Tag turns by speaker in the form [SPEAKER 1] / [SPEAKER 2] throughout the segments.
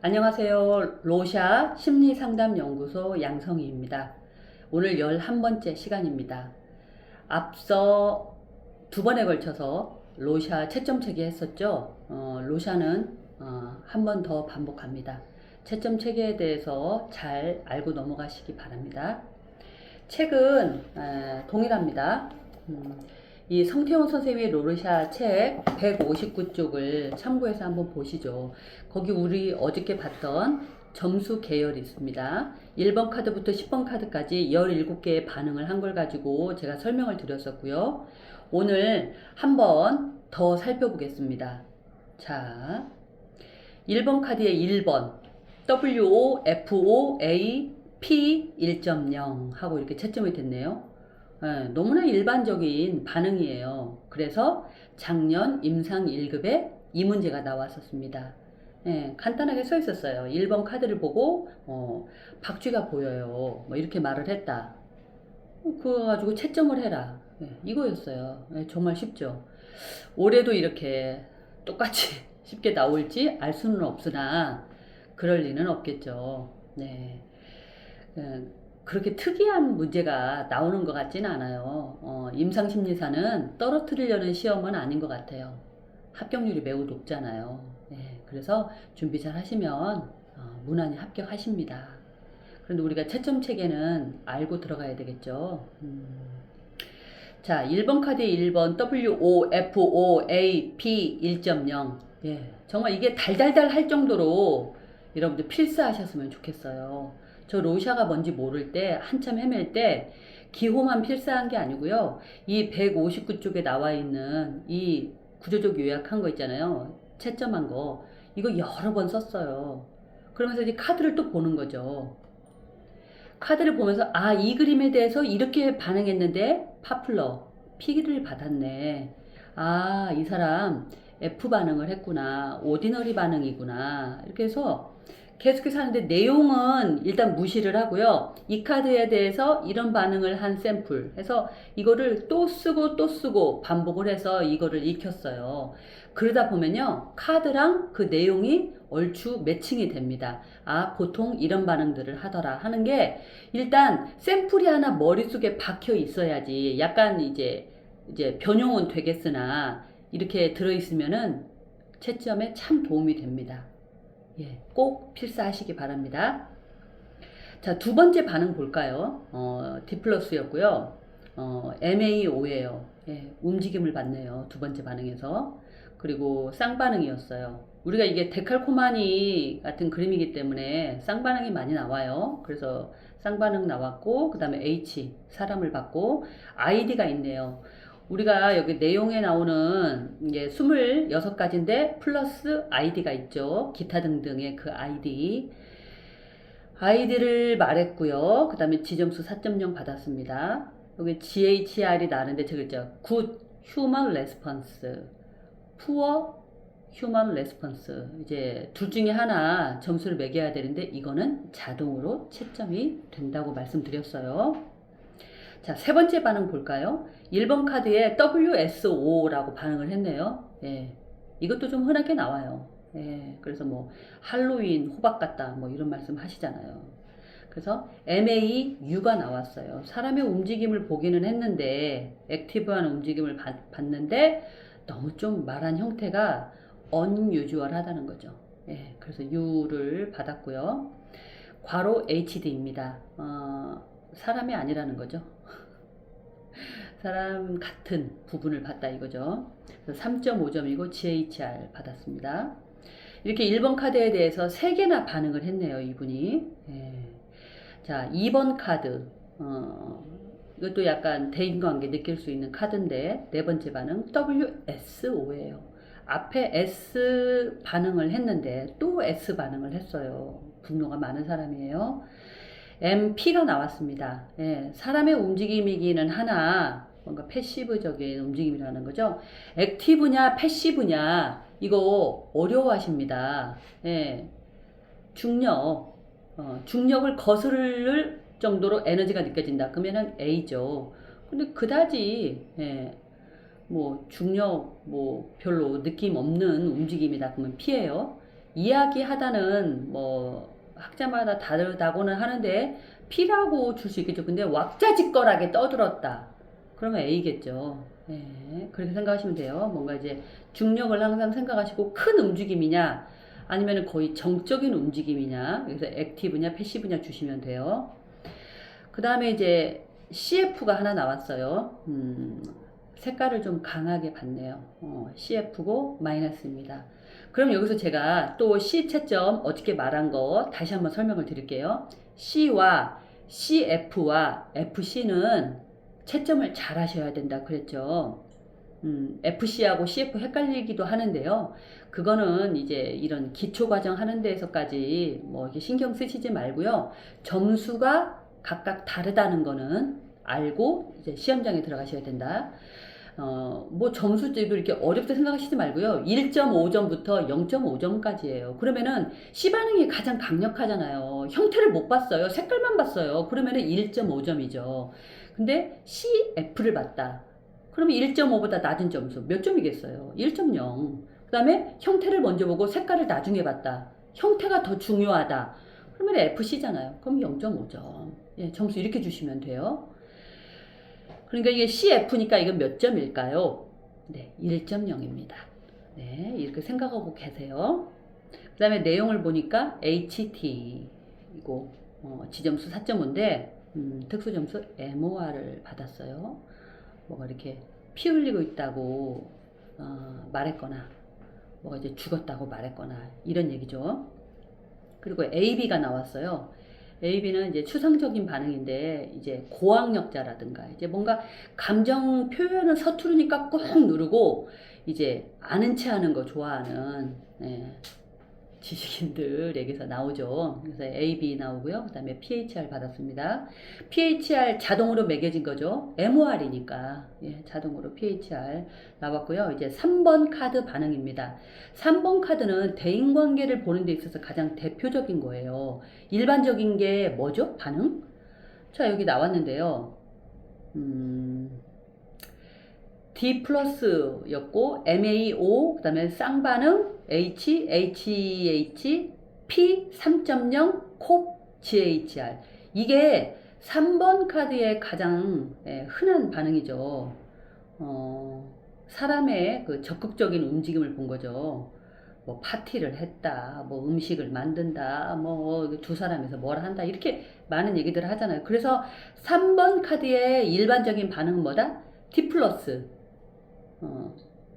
[SPEAKER 1] 안녕하세요. 로샤 심리상담연구소 양성희입니다. 오늘 11번째 시간입니다. 앞서 두 번에 걸쳐서 로샤 채점 체계 했었죠. 로샤는 한 번 더 반복합니다. 채점 체계에 대해서 잘 알고 넘어가시기 바랍니다. 책은 동일합니다. 이 성태용 선생님의 로르샤 책 159쪽을 참고해서 한번 보시죠. 거기 우리 어저께 봤던 점수 계열이 있습니다. 1번 카드부터 10번 카드까지 17개의 반응을 한 걸 가지고 제가 설명을 드렸었고요. 오늘 한번 더 살펴보겠습니다. 자, 1번 카드의 1번 WO, FO, A, P 1.0 하고 이렇게 채점이 됐네요. 너무나 일반적인 반응이에요. 그래서 작년 임상 1급에 이 문제가 나왔었습니다. 간단하게 써 있었어요. 1번 카드를 보고 박쥐가 보여요. 뭐 이렇게 말을 했다. 그거 가지고 채점을 해라. 이거였어요. 정말 쉽죠. 올해도 이렇게 똑같이 쉽게 나올지 알 수는 없으나 그럴 리는 없겠죠. 네. 그렇게 특이한 문제가 나오는 것 같지는 않아요. 임상심리사는 떨어뜨리려는 시험은 아닌 것 같아요. 합격률이 매우 높잖아요. 그래서 준비 잘 하시면 무난히 합격하십니다. 그런데 우리가 채점 체계는 알고 들어가야 되겠죠. 자, 1번 카드의 1번 WO, FO, A, P 1.0. 정말 이게 달달달 할 정도로 여러분들 필사하셨으면 좋겠어요. 저 로샤가 뭔지 모를 때 한참 헤맬 때 기호만 필사한 게 아니고요. 이 159쪽에 나와 있는 이 구조적 요약한 거 있잖아요. 채점한 거. 이거 여러 번 썼어요. 그러면서 이제 카드를 또 보는 거죠. 카드를 보면서 이 그림에 대해서 이렇게 반응했는데 파플러 P를 받았네. 이 사람 F 반응을 했구나. 오디너리 반응이구나. 이렇게 해서 계속해서 하는데 내용은 일단 무시를 하고요. 이 카드에 대해서 이런 반응을 한 샘플 해서 이거를 또 쓰고 또 쓰고 반복을 해서 이거를 익혔어요. 그러다 보면요. 카드랑 그 내용이 얼추 매칭이 됩니다. 보통 이런 반응들을 하더라 하는 게 일단 샘플이 하나 머릿속에 박혀 있어야지 약간 이제 변형은 되겠으나 이렇게 들어있으면은 채점에 참 도움이 됩니다. 꼭 필사하시기 바랍니다. 자, 두 번째 반응 볼까요? D 플러스였고요. MAO예요. 움직임을 받네요. 두 번째 반응에서. 그리고 쌍반응이었어요. 우리가 이게 데칼코마니 같은 그림이기 때문에 쌍반응이 많이 나와요. 그래서 쌍반응 나왔고, 그 다음에 H, 사람을 받고, ID가 있네요. 우리가 여기 내용에 나오는 이게 26가지인데 플러스 아이디가 있죠. 기타 등등의 그 아이디를 말했고요. 그 다음에 지점수 4.0 받았습니다. 여기 GHR이 나는데 저기 있죠. Good Human Response, Poor Human Response. 이제 둘 중에 하나 점수를 매겨야 되는데 이거는 자동으로 채점이 된다고 말씀드렸어요. 자, 세 번째 반응 볼까요? 1번 카드에 WSO라고 반응을 했네요. 이것도 좀 흔하게 나와요. 그래서 뭐 할로윈 호박 같다 뭐 이런 말씀 하시잖아요. 그래서 MAU가 나왔어요. 사람의 움직임을 보기는 했는데 액티브한 움직임을 봤는데 너무 좀 말한 형태가 unusual하다는 거죠. 그래서 U를 받았고요. 괄호 HD입니다. 사람이 아니라는 거죠. 사람 같은 부분을 봤다 이거죠. 3.5점이고 GHR 받았습니다. 이렇게 1번 카드에 대해서 3개나 반응을 했네요. 이분이. 자, 2번 카드. 이것도 약간 대인관계 느낄 수 있는 카드인데 네 번째 반응 WSO예요. 앞에 S 반응을 했는데 또 S 반응을 했어요. 분노가 많은 사람이에요. MP가 나왔습니다. 사람의 움직임이기는 하나 뭔가 패시브적인 움직임이라는 거죠. 액티브냐 패시브냐 이거 어려워하십니다. 중력을 거스를 정도로 에너지가 느껴진다. 그러면은 A죠. 근데 그다지 뭐 중력 뭐 별로 느낌 없는 움직임이다. 그러면 P예요. 이야기하다는 뭐 학자마다 다르다고는 하는데 P라고 줄 수 있겠죠. 근데 왁자지껄하게 떠들었다. 그러면 A겠죠. 네, 그렇게 생각하시면 돼요. 뭔가 이제 중력을 항상 생각하시고 큰 움직임이냐 아니면 거의 정적인 움직임이냐, 그래서 액티브냐 패시브냐 주시면 돼요. 그 다음에 이제 CF가 하나 나왔어요. 색깔을 좀 강하게 봤네요. CF고 마이너스입니다. 그럼 여기서 제가 또 C 채점 어떻게 말한 거 다시 한번 설명을 드릴게요. C와 CF와 FC는 채점을 잘 하셔야 된다 그랬죠. FC하고 CF 헷갈리기도 하는데요. 그거는 이제 이런 기초 과정 하는 데에서까지 뭐 이렇게 신경 쓰시지 말고요. 점수가 각각 다르다는 거는 알고 이제 시험장에 들어가셔야 된다. 뭐 점수도 이렇게 어렵게 생각하시지 말고요. 1.5점부터 0.5점까지예요. 그러면은 C 반응이 가장 강력하잖아요. 형태를 못 봤어요. 색깔만 봤어요. 그러면은 1.5점이죠. 근데 CF를 봤다. 그러면 1.5보다 낮은 점수 몇 점이겠어요? 1.0. 그 다음에 형태를 먼저 보고 색깔을 나중에 봤다. 형태가 더 중요하다. 그러면 FC잖아요. 그럼 0.5점. 예, 점수 이렇게 주시면 돼요. 그러니까 이게 CF니까 이건 몇 점일까요? 네, 1.0입니다. 네, 이렇게 생각하고 계세요. 그 다음에 내용을 보니까 HT이고 지점수 4.5인데 특수점수 MOR을 받았어요. 뭐가 이렇게 피 흘리고 있다고 말했거나 뭐가 이제 죽었다고 말했거나 이런 얘기죠. 그리고 AB가 나왔어요. AB는 이제 추상적인 반응인데 이제 고학력자라든가 이제 뭔가 감정 표현을 서투르니까 꾹 누르고 이제 아는 체 하는 거 좋아하는 지식인들에게서 나오죠. 그래서 AB 나오고요. 그 다음에 PHR 받았습니다. PHR 자동으로 매겨진 거죠. MOR이니까 자동으로 PHR 나왔고요. 이제 3번 카드 반응입니다. 3번 카드는 대인관계를 보는 데 있어서 가장 대표적인 거예요. 일반적인 게 뭐죠? 반응? 자, 여기 나왔는데요. D 플러스였고 MAO, 그 다음에 쌍반응 H, HH, P 3.0, 콥 GHR. 이게 3번 카드의 가장 흔한 반응이죠. 사람의 그 적극적인 움직임을 본 거죠. 뭐 파티를 했다, 뭐 음식을 만든다, 뭐 두 사람에서 뭘 한다, 이렇게 많은 얘기들을 하잖아요. 그래서 3번 카드의 일반적인 반응은 뭐다? D 플러스.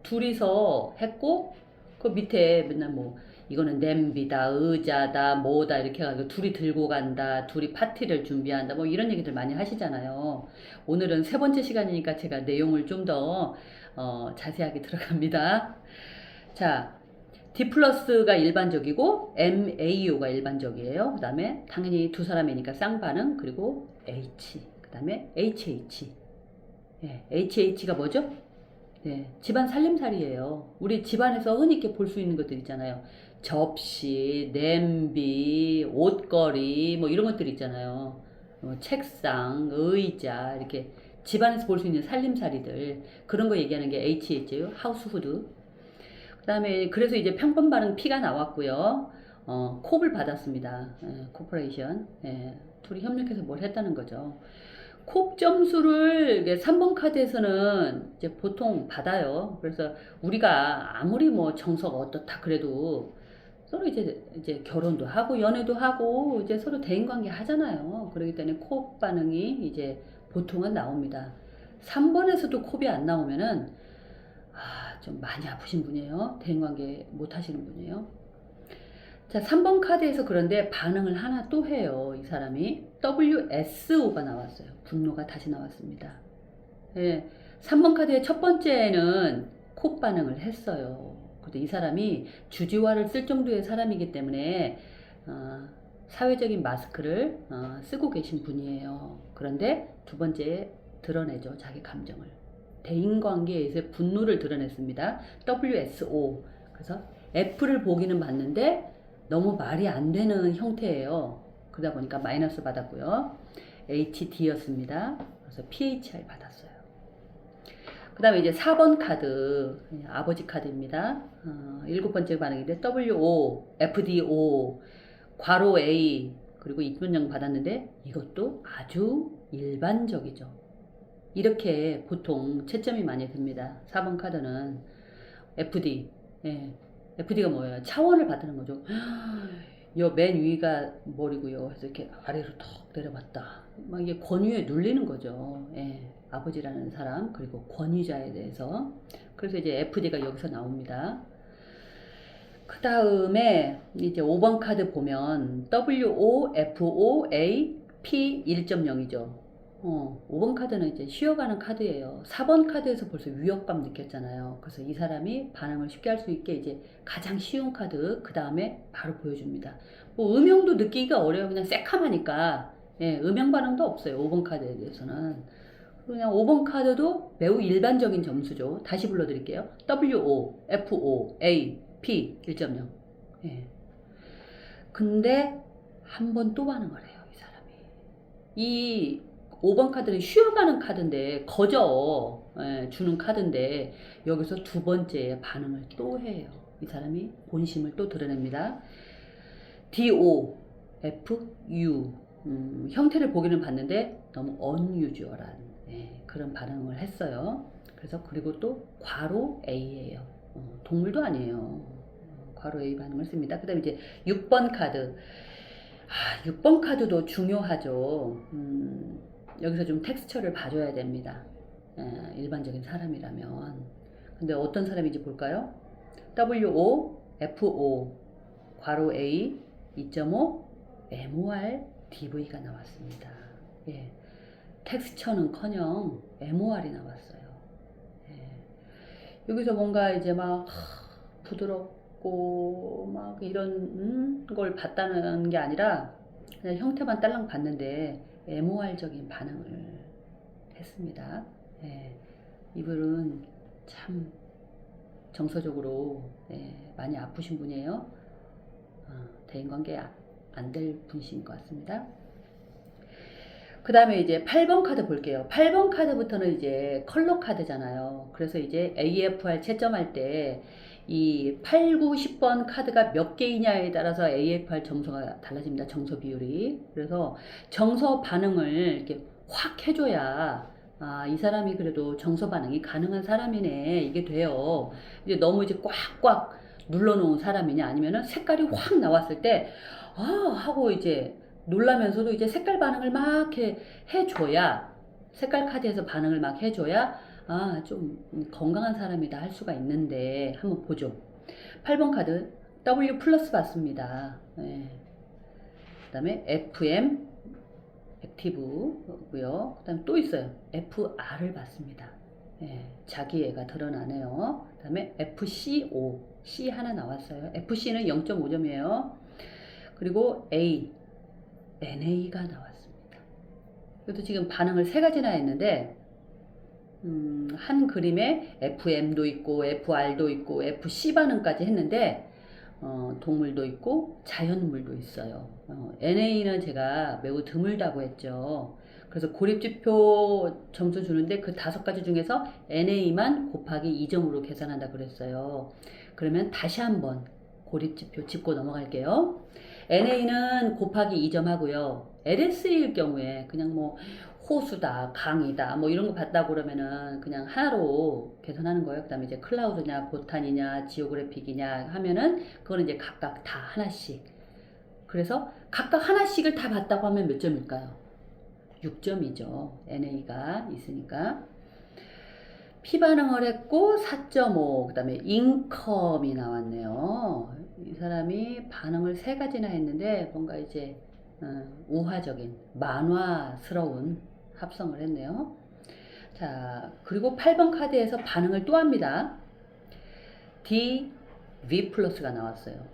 [SPEAKER 1] 둘이서 했고 그 밑에 맨날 뭐 이거는 냄비다, 의자다, 뭐다 이렇게 해가지고 둘이 들고 간다, 둘이 파티를 준비한다, 뭐 이런 얘기들 많이 하시잖아요. 오늘은 세 번째 시간이니까 제가 내용을 좀 더 자세하게 들어갑니다. 자, D 플러스가 일반적이고 MAO가 일반적이에요. 그 다음에 당연히 두 사람이니까 쌍반응, 그리고 H, 그 다음에 HH. HH가 뭐죠? 네, 집안 살림살이에요. 우리 집안에서 흔히 이렇게 볼 수 있는 것들 있잖아요. 접시, 냄비, 옷걸이, 뭐 이런 것들 있잖아요. 책상, 의자, 이렇게 집안에서 볼 수 있는 살림살이들. 그런 거 얘기하는 게 HH예요. 하우스후드. 그 다음에 그래서 이제 평범 반응 P가 나왔고요. 콥을 받았습니다. 코퍼레이션. 둘이 협력해서 뭘 했다는 거죠. 콥 점수를 3번 카드에서는 이제 보통 받아요. 그래서 우리가 아무리 뭐 정서가 어떻다 그래도 서로 이제 결혼도 하고 연애도 하고 이제 서로 대인관계 하잖아요. 그렇기 때문에 콥 반응이 이제 보통은 나옵니다. 3번에서도 콥이 안 나오면은 좀 많이 아프신 분이에요. 대인관계 못 하시는 분이에요. 자, 3번 카드에서 그런데 반응을 하나 또 해요. 이 사람이 WSO가 나왔어요. 분노가 다시 나왔습니다. 3번 카드의 첫 번째는 콧 반응을 했어요. 근데 이 사람이 주지화를 쓸 정도의 사람이기 때문에 사회적인 마스크를 쓰고 계신 분이에요. 그런데 두 번째 드러내죠. 자기 감정을. 대인관계에서 분노를 드러냈습니다. WSO. 그래서 F를 보기는 봤는데 너무 말이 안 되는 형태예요. 그러다 보니까 마이너스 받았고요. HD였습니다. 그래서 PHR 받았어요. 그 다음에 이제 4번 카드, 아버지 카드입니다. 7번째 반응인데, WO, FDO, 괄호 A, 그리고 입문령 받았는데, 이것도 아주 일반적이죠. 이렇게 보통 채점이 많이 듭니다. 4번 카드는 FD. 예. FD가 뭐예요? 차원을 받는 거죠. 요 맨 위가 머리고요. 그래서 이렇게 아래로 턱 내려봤다. 막 이게 권위에 눌리는 거죠. 예. 아버지라는 사람, 그리고 권위자에 대해서. 그래서 이제 FD가 여기서 나옵니다. 그 다음에 이제 5번 카드 보면 WO, FO, A, P 1.0이죠. 5번 카드는 이제 쉬어가는 카드예요. 4번 카드에서 벌써 위협감 느꼈잖아요. 그래서 이 사람이 반응을 쉽게 할 수 있게 이제 가장 쉬운 카드, 그 다음에 바로 보여줍니다. 뭐 음영도 느끼기가 어려워요. 그냥 새카마니까. 예, 음영 반응도 없어요. 5번 카드에 대해서는. 그냥 5번 카드도 매우 일반적인 점수죠. 다시 불러드릴게요. WO, FO, A, P 1.0. 예. 근데 한 번 또 반응을 해요. 이 사람이. 이 5번 카드는 쉬어가는 카드인데 거저 주는 카드인데 여기서 두 번째 반응을 또 해요. 이 사람이 본심을 또 드러냅니다. DO, FU 형태를 보기는 봤는데 너무 unusual한 그런 반응을 했어요. 그래서 그리고 또 괄호 A예요. 동물도 아니에요. 괄호 A 반응을 씁니다. 그 다음에 이제 6번 카드. 6번 카드도 중요하죠. 여기서 좀 텍스처를 봐줘야 됩니다. 일반적인 사람이라면. 근데 어떤 사람인지 볼까요? WO, FO, 괄호 A, 2.5, MOR, DV가 나왔습니다. 예. 텍스처는커녕 MOR이 나왔어요. 예. 여기서 뭔가 이제 막 부드럽고 막 이런 걸 봤다는 게 아니라 그냥 형태만 딸랑 봤는데 MOR적인 반응을 했습니다. 예. 이분은 참 정서적으로 많이 아프신 분이에요. 대인관계 안 될 분이신 것 같습니다. 그 다음에 이제 8번 카드 볼게요. 8번 카드부터는 이제 컬러 카드잖아요. 그래서 이제 AFR 채점할 때 이 8, 9, 10번 카드가 몇 개이냐에 따라서 AFR 점수가 달라집니다. 정서 비율이. 그래서 정서 반응을 이렇게 확 해줘야 이 사람이 그래도 정서 반응이 가능한 사람이네. 이게 돼요. 이제 너무 이제 꽉꽉 눌러놓은 사람이냐 아니면은 색깔이 확 나왔을 때 하고 이제 놀라면서도 이제 색깔 반응을 막 해줘야 색깔 카드에서 반응을 막 해줘야 좀 건강한 사람이다 할 수가 있는데 한번 보죠. 8번 카드 W 플러스 받습니다. 그 다음에 FM 액티브고요. 그 다음에 또 있어요. FR을 받습니다. 자기애가 드러나네요. 그 다음에 FCO C 하나 나왔어요. FC는 0.5점이에요. 그리고 A NA가 나왔습니다. 이것도 지금 반응을 세 가지나 했는데 한 그림에 FM도 있고 FR도 있고 FC 반응까지 했는데 동물도 있고 자연물도 있어요. NA는 제가 매우 드물다고 했죠. 그래서 고립지표 점수 주는데 그 5가지 중에서 NA만 곱하기 2점으로 계산한다 그랬어요. 그러면 다시 한번 고립지표 짚고 넘어갈게요. NA는 곱하기 2점 하고요. LS일 경우에 그냥 뭐 호수다, 강이다, 뭐 이런 거 봤다고 그러면은 그냥 하나로 계산하는 거예요. 그 다음에 이제 클라우드냐, 보탄이냐, 지오그래픽이냐 하면은 그거는 이제 각각 다 하나씩. 그래서 각각 하나씩을 다 봤다고 하면 몇 점일까요? 6점이죠. NA가 있으니까. 피반응을 했고 4.5, 그 다음에 인컴이 나왔네요. 이 사람이 반응을 3가지나 했는데 뭔가 이제 우화적인 만화스러운 합성을 했네요. 자, 그리고 8번 카드에서 반응을 또 합니다. D, V 플러스가 나왔어요.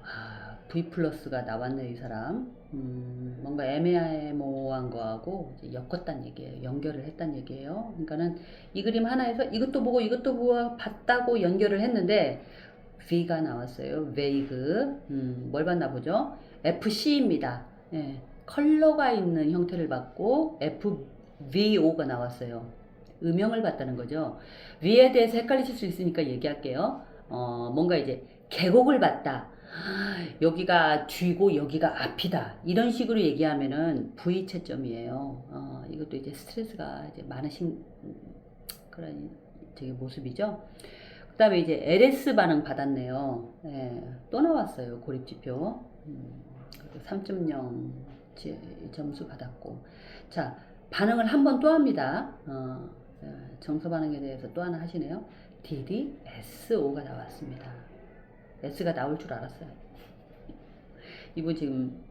[SPEAKER 1] V 플러스가 나왔네, 이 사람. 뭔가 애매모호한 거하고 이제 엮었단 얘기예요. 연결을 했단 얘기예요. 그러니까는 이 그림 하나에서 이것도 보고 이것도 보고 봤다고 연결을 했는데 V가 나왔어요. 베이그. 뭘 봤나 보죠? FC입니다. 컬러가 있는 형태를 받고 FVO가 나왔어요. 음영을 봤다는 거죠. 위에 대해서 헷갈리실 수 있으니까 얘기할게요. 뭔가 이제 계곡을 봤다. 여기가 뒤고 여기가 앞이다. 이런 식으로 얘기하면은 V 채점이에요. 이것도 이제 스트레스가 이제 많으신 그런 저기 모습이죠. 그 다음에 이제 LS 반응 받았네요. 예, 또 나왔어요. 고립지표. 3.0 점수 받았고. 자, 반응을 한 번 또 합니다. 정서 반응에 대해서 또 하나 하시네요. DDSO가 나왔습니다. S가 나올 줄 알았어요. 이분 지금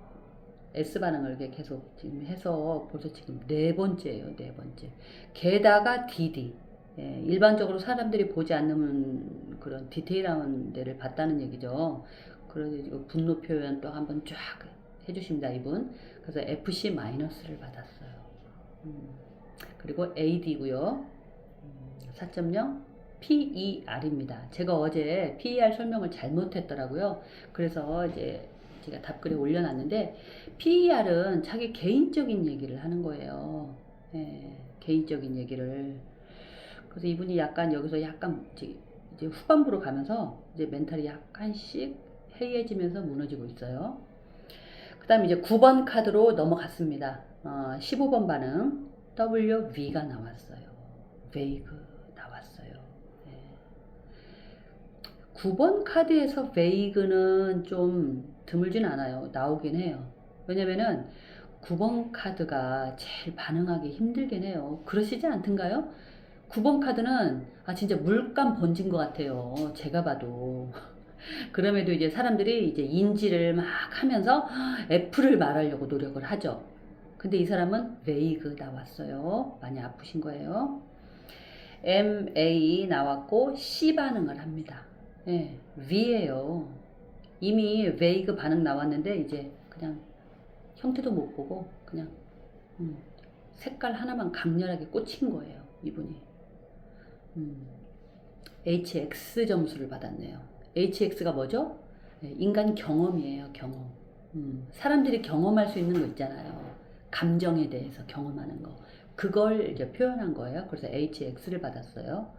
[SPEAKER 1] S 반응을 이렇게 계속 지금 해서 벌써 지금 네 번째예요. 네 번째. 게다가 DD. 예, 일반적으로 사람들이 보지 않는 그런 디테일한 데를 봤다는 얘기죠. 그래서 분노 표현 또 한번 쫙 해주십니다, 이분. 그래서 FC 마이너스를 받았어요. 그리고 AD고요. 4.0 PER입니다. 제가 어제 PER 설명을 잘못했더라고요. 그래서 이제 제가 답글에 올려놨는데 PER은 자기 개인적인 얘기를 하는 거예요. 예, 개인적인 얘기를. 그래서 이분이 약간 여기서 약간 이제 후반부로 가면서 이제 멘탈이 약간씩 해이해지면서 무너지고 있어요. 그 다음 이제 9번 카드로 넘어갔습니다. 15번 반응 WV가 나왔어요. 베이그 나왔어요. 네. 9번 카드에서 베이그는 좀 드물진 않아요. 나오긴 해요. 왜냐면은 9번 카드가 제일 반응하기 힘들긴 해요. 그러시지 않던가요? 9번 카드는 진짜 물감 번진 것 같아요. 제가 봐도. 그럼에도 이제 사람들이 이제 인지를 막 하면서 F를 말하려고 노력을 하죠. 근데 이 사람은 베이그 나왔어요. 많이 아프신 거예요. MA 나왔고 C 반응을 합니다. 예, V예요. 이미 베이그 반응 나왔는데 이제 그냥 형태도 못 보고 그냥 색깔 하나만 강렬하게 꽂힌 거예요. 이분이. HX 점수를 받았네요. HX가 뭐죠? 인간 경험이에요, 경험. 사람들이 경험할 수 있는 거 있잖아요. 감정에 대해서 경험하는 거. 그걸 이제 표현한 거예요. 그래서 HX를 받았어요.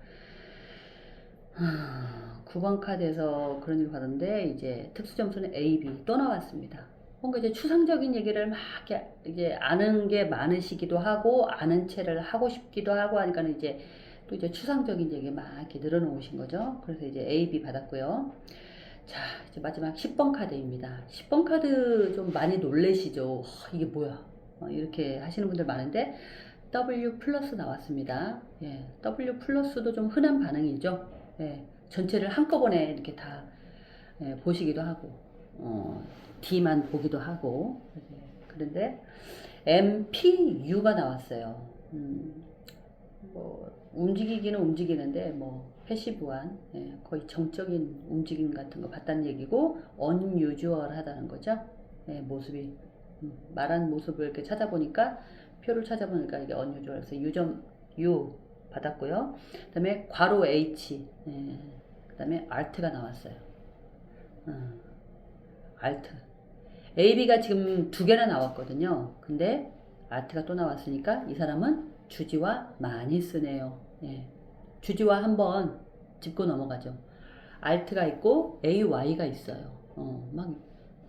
[SPEAKER 1] 9번 카드에서 그런 일 받았는데, 이제 특수 점수는 AB 또 나왔습니다. 뭔가 이제 추상적인 얘기를 막 이제 아는 게 많으시기도 하고, 아는 체를 하고 싶기도 하고 하니까 이제 또 이제 추상적인 얘기 막 이렇게 늘어놓으신 거죠. 그래서 이제 AB 받았고요. 자, 이제 마지막 10번 카드입니다. 10번 카드 좀 많이 놀래시죠? 이게 뭐야? 이렇게 하시는 분들 많은데 W 플러스 나왔습니다. 예, W 플러스도 좀 흔한 반응이죠. 예, 전체를 한꺼번에 이렇게 다 보시기도 하고, D만 보기도 하고, 그런데 MPU가 나왔어요. 뭐 움직이기는 움직이는데 뭐 패시브한 거의 정적인 움직임 같은 거 봤다는 얘기고 unusual하다는 거죠. 모습이 말한 모습을 이렇게 찾아보니까 표를 찾아보니까 이게 unusual해서 유점 U 받았고요. 그다음에 괄호 H 그다음에 Alt가 나왔어요. Alt AB가 지금 두 개나 나왔거든요. 근데 Alt가 또 나왔으니까 이 사람은 주지와 많이 쓰네요. 예. 주지와 한번 짚고 넘어가죠. Alt가 있고 AY가 있어요. 막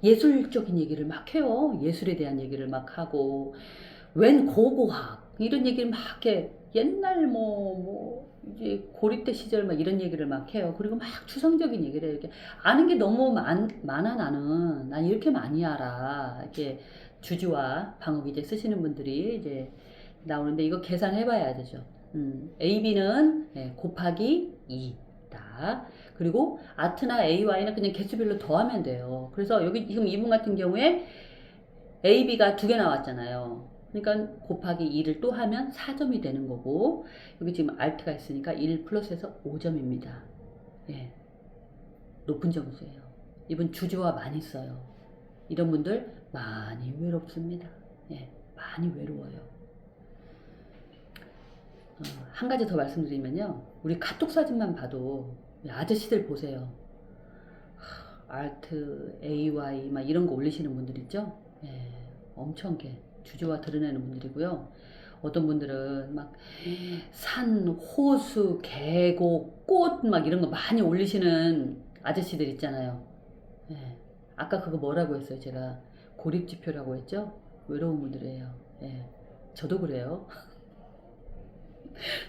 [SPEAKER 1] 예술적인 얘기를 막 해요. 예술에 대한 얘기를 막 하고, 웬 고고학 이런 얘기를 막 해. 옛날 이제 고립 때 시절 막 이런 얘기를 막 해요. 그리고 막 추상적인 얘기를 해요. 이렇게 아는 게 너무 많아 나는. 난 이렇게 많이 알아. 이렇게 주지와 방어기 이제 쓰시는 분들이 이제 나오는데 이거 계산해 봐야 되죠. AB는 곱하기 2다. 그리고 아트나 AY는 그냥 개수별로 더하면 돼요. 그래서 여기 지금 이분 같은 경우에 AB가 두 개 나왔잖아요. 그러니까 곱하기 2를 또 하면 4점이 되는 거고, 여기 지금 Alt가 있으니까 1 플러스해서 5점입니다. 예. 높은 점수예요. 이분 주저와 많이 써요. 이런 분들 많이 외롭습니다. 예. 많이 외로워요. 한 가지 더 말씀드리면요. 우리 카톡 사진만 봐도 아저씨들 보세요. Alt, AY 막 이런 거 올리시는 분들 있죠? 예, 엄청 주저와 드러내는 분들이고요. 어떤 분들은 막 산, 호수, 계곡, 꽃 막 이런 거 많이 올리시는 아저씨들 있잖아요. 예. 아까 그거 뭐라고 했어요? 제가 고립지표라고 했죠? 외로운 분들이에요. 예. 저도 그래요.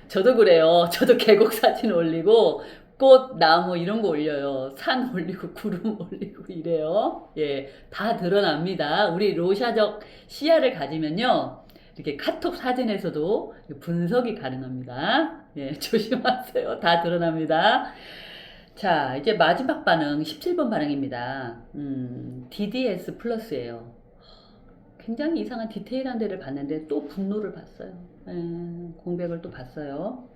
[SPEAKER 1] 저도 그래요. 저도 계곡 사진 올리고 꽃, 나무 이런 거 올려요. 산 올리고 구름 올리고 이래요. 예, 다 드러납니다. 우리 로샤적 시야를 가지면요. 이렇게 카톡 사진에서도 분석이 가능합니다. 예, 조심하세요. 다 드러납니다. 자, 이제 마지막 반응, 17번 반응입니다. DDS 플러스예요. 굉장히 이상한 디테일한 데를 봤는데 또 분노를 봤어요. 공백을 또 봤어요.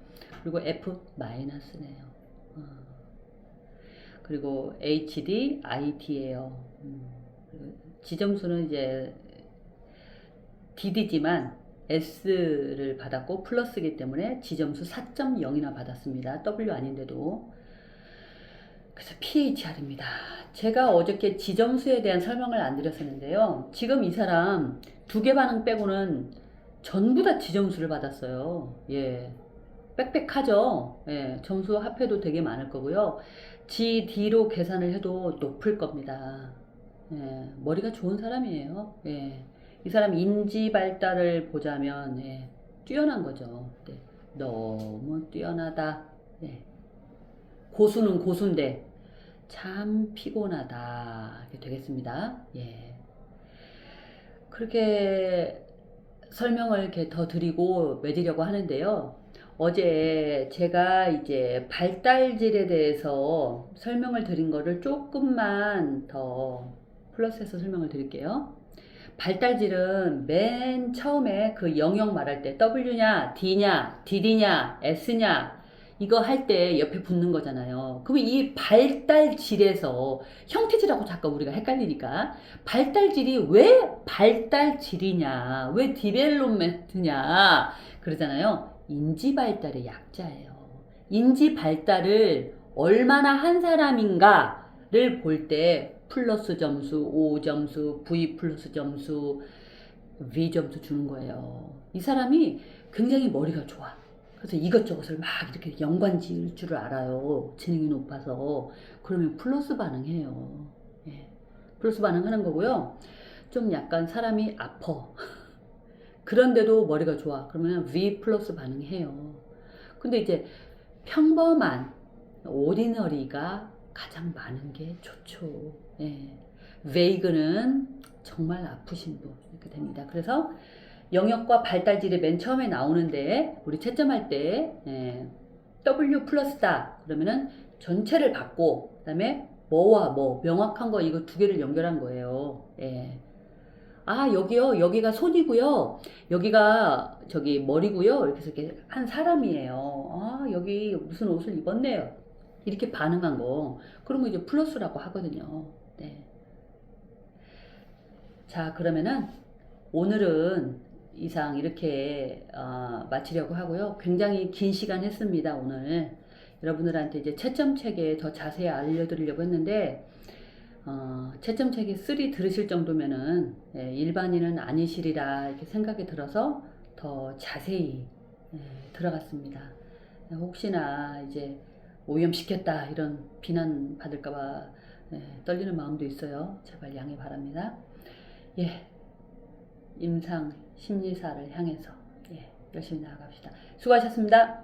[SPEAKER 1] 그리고 F 마이너스네요. 그리고 HD IT예요. 지점수는 이제 DD지만 S를 받았고 플러스이기 때문에 지점수 4.0이나 받았습니다. W 아닌데도. 그래서 PHR입니다. 제가 어저께 지점수에 대한 설명을 안 드렸었는데요. 지금 이 사람 2개 반응 빼고는 전부 다 지점수를 받았어요. 예. 빽빽하죠. 예. 점수 합해도 되게 많을 거고요. GD로 계산을 해도 높을 겁니다. 예. 머리가 좋은 사람이에요. 예. 이 사람 인지 발달을 보자면 예. 뛰어난 거죠. 네. 너무 뛰어나다. 예. 고수는 고수인데 참 피곤하다. 이렇게 되겠습니다. 예. 그렇게 설명을 이렇게 더 드리고 매지려고 하는데요. 어제 제가 이제 발달질에 대해서 설명을 드린 거를 조금만 더 플러스해서 설명을 드릴게요. 발달질은 맨 처음에 그 영역 말할 때 W냐, D냐, DD냐, S냐 이거 할 때 옆에 붙는 거잖아요. 그러면 이 발달질에서 형태질하고 잠깐 우리가 헷갈리니까 발달질이 왜 발달질이냐, 왜 디벨롭멘트냐 그러잖아요. 인지 발달의 약자예요. 인지 발달을 얼마나 한 사람인가를 볼 때 플러스 점수, O 점수, V 플러스 점수, V 점수 주는 거예요. 이 사람이 굉장히 머리가 좋아. 그래서 이것저것을 막 이렇게 연관 지을 줄을 알아요. 지능이 높아서. 그러면 플러스 반응해요. 예. 플러스 반응하는 거고요. 좀 약간 사람이 아파. 그런데도 머리가 좋아. 그러면 V 플러스 반응해요. 근데 이제 평범한 오디너리가 가장 많은 게 좋죠. 예. 웨이그는 정말 아프신 분 이렇게 됩니다. 그래서 영역과 발달질이 맨 처음에 나오는데 우리 채점할 때 W 플러스다 그러면은 전체를 받고 그다음에 뭐와 뭐 명확한 거 이거 2개를 연결한 거예요. 예. 아 여기요 여기가 손이고요 여기가 저기 머리고요 이렇게 해서 이렇게 한 사람이에요. 아 여기 무슨 옷을 입었네요. 이렇게 반응한 거 그러면 이제 플러스라고 하거든요. 네. 자 그러면은 오늘은 이상 이렇게 마치려고 하고요. 굉장히 긴 시간 했습니다. 오늘 여러분들한테 이제 채점 체계 더 자세히 알려드리려고 했는데 채점 체계 3 들으실 정도면은 일반인은 아니시리라 이렇게 생각이 들어서 더 자세히 들어갔습니다. 혹시나 이제 오염시켰다 이런 비난 받을까봐 떨리는 마음도 있어요. 제발 양해 바랍니다. 예, 임상 심리사를 향해서 열심히 나아갑시다. 수고하셨습니다.